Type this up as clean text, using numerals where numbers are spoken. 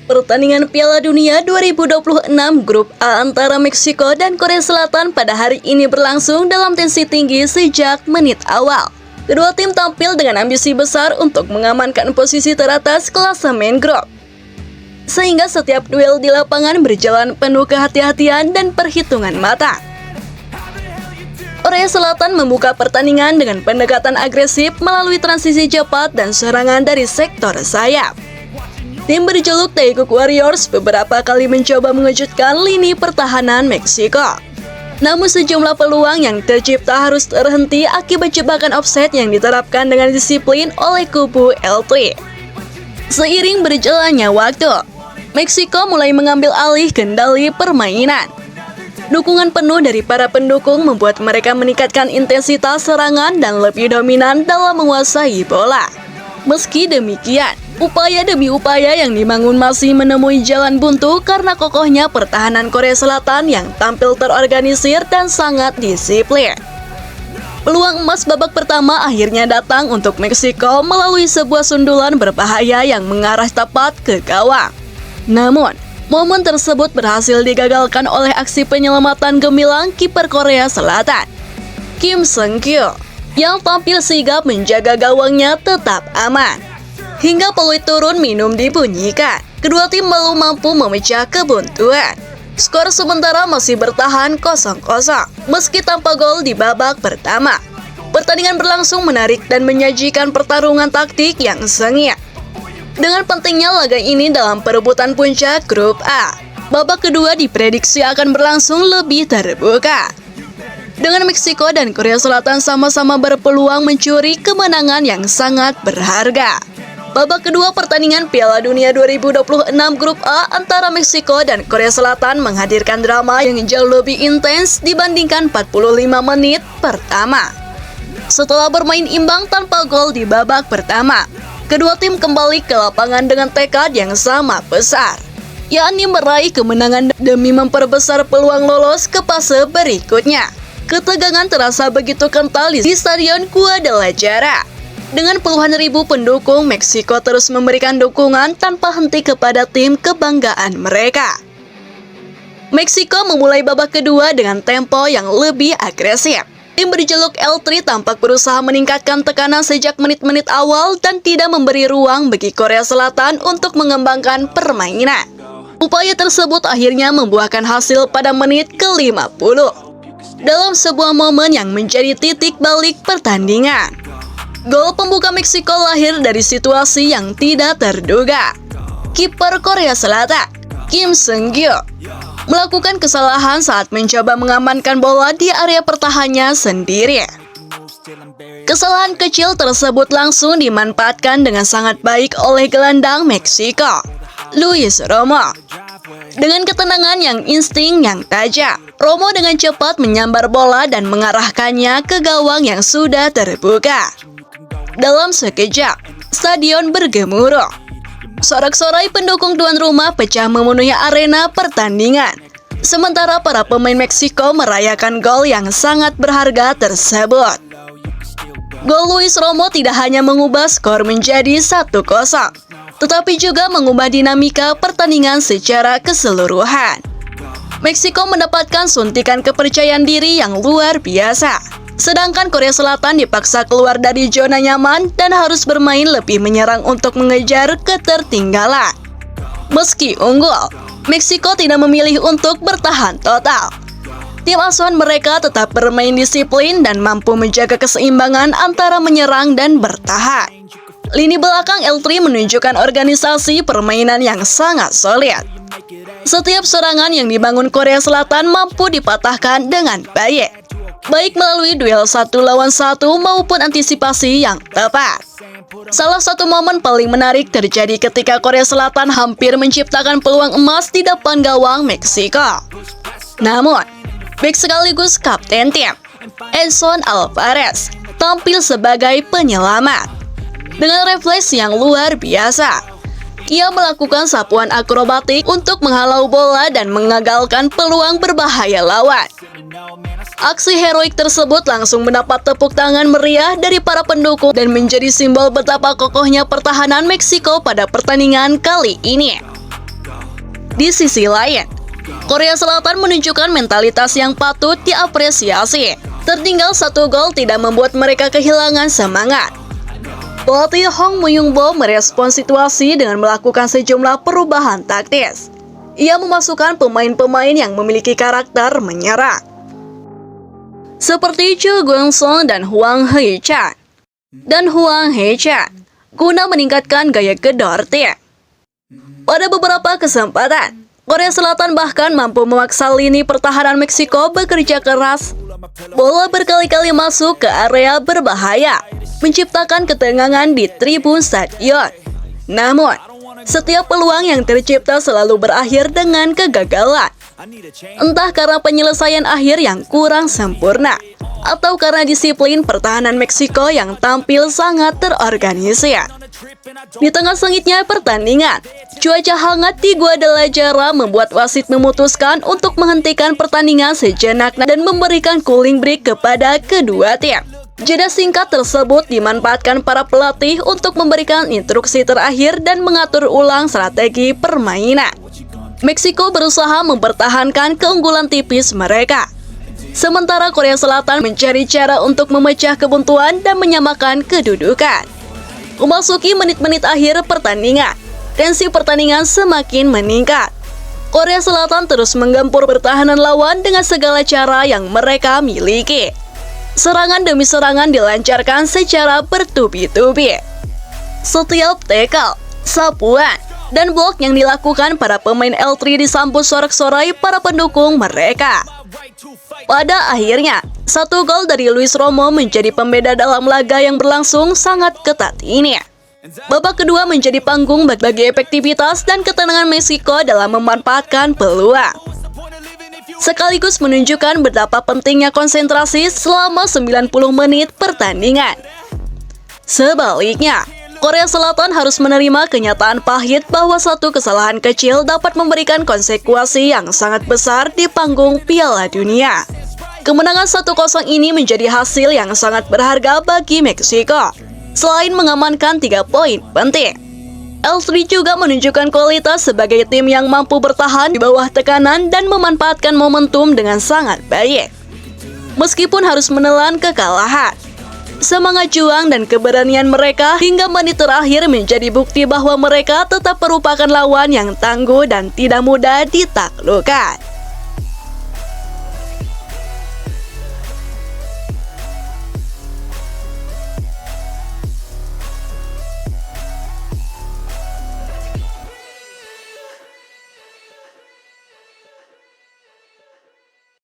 Pertandingan Piala Dunia 2026 Grup A antara Meksiko dan Korea Selatan pada hari ini berlangsung dalam tensi tinggi sejak menit awal. Kedua tim tampil dengan ambisi besar untuk mengamankan posisi teratas klasemen grup. Sehingga setiap duel di lapangan berjalan penuh kehati-hatian dan perhitungan matang. Korea Selatan membuka pertandingan dengan pendekatan agresif melalui transisi cepat dan serangan dari sektor sayap. Tim berjuluk Taekwondo Warriors beberapa kali mencoba mengejutkan lini pertahanan Meksiko. Namun sejumlah peluang yang tercipta harus terhenti akibat jebakan offset yang diterapkan dengan disiplin oleh kubu L3. Seiring berjalannya waktu, Meksiko mulai mengambil alih kendali permainan. Dukungan penuh dari para pendukung membuat mereka meningkatkan intensitas serangan dan lebih dominan dalam menguasai bola. Meski demikian, upaya demi upaya yang dibangun masih menemui jalan buntu karena kokohnya pertahanan Korea Selatan yang tampil terorganisir dan sangat disiplin. Peluang emas babak pertama akhirnya datang untuk Meksiko melalui sebuah sundulan berbahaya yang mengarah tepat ke gawang. Namun, momen tersebut berhasil digagalkan oleh aksi penyelamatan gemilang kiper Korea Selatan, Kim Seung-kyu, yang tampil sigap menjaga gawangnya tetap aman. Hingga peluit turun minum dibunyikan, kedua tim belum mampu memecah kebuntuan. Skor sementara masih bertahan 0-0, meski tanpa gol di babak pertama. Pertandingan berlangsung menarik dan menyajikan pertarungan taktik yang sengit. Dengan pentingnya laga ini dalam perebutan puncak Grup A, babak kedua diprediksi akan berlangsung lebih terbuka. Dengan Meksiko dan Korea Selatan sama-sama berpeluang mencuri kemenangan yang sangat berharga. Babak kedua pertandingan Piala Dunia 2026 Grup A antara Meksiko dan Korea Selatan menghadirkan drama yang jauh lebih intens dibandingkan 45 menit pertama. Setelah bermain imbang tanpa gol di babak pertama, kedua tim kembali ke lapangan dengan tekad yang sama besar, yakni meraih kemenangan demi memperbesar peluang lolos ke fase berikutnya. Ketegangan terasa begitu kental di Stadion Guadalajara. Dengan puluhan ribu pendukung, Meksiko terus memberikan dukungan tanpa henti kepada tim kebanggaan mereka. Meksiko memulai babak kedua dengan tempo yang lebih agresif. Tim berjuluk L3 tampak berusaha meningkatkan tekanan sejak menit-menit awal dan tidak memberi ruang bagi Korea Selatan untuk mengembangkan permainan. Upaya tersebut akhirnya membuahkan hasil pada menit ke-50. Dalam sebuah momen yang menjadi titik balik pertandingan. Gol pembuka Meksiko lahir dari situasi yang tidak terduga. Kiper Korea Selatan, Kim Seung-kyu, melakukan kesalahan saat mencoba mengamankan bola di area pertahanannya sendiri. Kesalahan kecil tersebut langsung dimanfaatkan dengan sangat baik oleh gelandang Meksiko, Luis Romo. Dengan ketenangan yang insting yang tajam, Romo dengan cepat menyambar bola dan mengarahkannya ke gawang yang sudah terbuka. Dalam sekejap, stadion bergemuruh. Sorak-sorai pendukung tuan rumah pecah memenuhi arena pertandingan. Sementara para pemain Meksiko merayakan gol yang sangat berharga tersebut. Gol Luis Romo tidak hanya mengubah skor menjadi 1-0, tetapi juga mengubah dinamika pertandingan secara keseluruhan. Meksiko mendapatkan suntikan kepercayaan diri yang luar biasa. Sedangkan Korea Selatan dipaksa keluar dari zona nyaman dan harus bermain lebih menyerang untuk mengejar ketertinggalan. Meski unggul, Meksiko tidak memilih untuk bertahan total. Tim asuhan mereka tetap bermain disiplin dan mampu menjaga keseimbangan antara menyerang dan bertahan. Lini belakang L3 menunjukkan organisasi permainan yang sangat solid. Setiap serangan yang dibangun Korea Selatan mampu dipatahkan dengan baik melalui duel 1 lawan 1 maupun antisipasi yang tepat. Salah satu momen paling menarik terjadi ketika Korea Selatan hampir menciptakan peluang emas di depan gawang Meksiko. Namun, bek sekaligus kapten tim, Edson Alvarez, tampil sebagai penyelamat. Dengan refleks yang luar biasa, ia melakukan sapuan akrobatik untuk menghalau bola dan mengagalkan peluang berbahaya lawan. Aksi heroik tersebut langsung mendapat tepuk tangan meriah dari para pendukung dan menjadi simbol betapa kokohnya pertahanan Meksiko pada pertandingan kali ini. Di sisi lain, Korea Selatan menunjukkan mentalitas yang patut diapresiasi. Tertinggal 1 gol tidak membuat mereka kehilangan semangat. Pelatih Hong Myung-bo merespons situasi dengan melakukan sejumlah perubahan taktis. Ia memasukkan pemain-pemain yang memiliki karakter menyerang, seperti Cho Kwon-sung dan Hwang Hee-chan, guna meningkatkan gaya gedor tim. Pada beberapa kesempatan, Korea Selatan bahkan mampu memaksa lini pertahanan Meksiko bekerja keras. Bola berkali-kali masuk ke area berbahaya, menciptakan ketegangan di tribun stadion. Namun, setiap peluang yang tercipta selalu berakhir dengan kegagalan. Entah karena penyelesaian akhir yang kurang sempurna, atau karena disiplin pertahanan Meksiko yang tampil sangat terorganisir. Di tengah sengitnya pertandingan, cuaca hangat di Guadalajara membuat wasit memutuskan untuk menghentikan pertandingan sejenak dan memberikan cooling break kepada kedua tim. Jeda singkat tersebut dimanfaatkan para pelatih untuk memberikan instruksi terakhir dan mengatur ulang strategi permainan. Meksiko berusaha mempertahankan keunggulan tipis mereka, sementara Korea Selatan mencari cara untuk memecah kebuntuan dan menyamakan kedudukan. Memasuki menit-menit akhir pertandingan, tensi pertandingan semakin meningkat. Korea Selatan terus menggempur pertahanan lawan dengan segala cara yang mereka miliki. Serangan demi serangan dilancarkan secara bertubi-tubi. Setiap tackle, sapuan, dan blok yang dilakukan para pemain L3 disambut sorak-sorai para pendukung mereka. Pada akhirnya, 1 gol dari Luis Romo menjadi pembeda dalam laga yang berlangsung sangat ketat ini. Babak kedua menjadi panggung bagi efektivitas dan ketenangan Meksiko dalam memanfaatkan peluang, sekaligus menunjukkan betapa pentingnya konsentrasi selama 90 menit pertandingan. Sebaliknya, Korea Selatan harus menerima kenyataan pahit bahwa satu kesalahan kecil dapat memberikan konsekuensi yang sangat besar di panggung Piala Dunia. Kemenangan 1-0 ini menjadi hasil yang sangat berharga bagi Meksiko. Selain mengamankan 3 poin penting, L3 juga menunjukkan kualitas sebagai tim yang mampu bertahan di bawah tekanan dan memanfaatkan momentum dengan sangat baik. Meskipun harus menelan kekalahan, semangat juang dan keberanian mereka hingga menit terakhir menjadi bukti bahwa mereka tetap merupakan lawan yang tangguh dan tidak mudah ditaklukkan.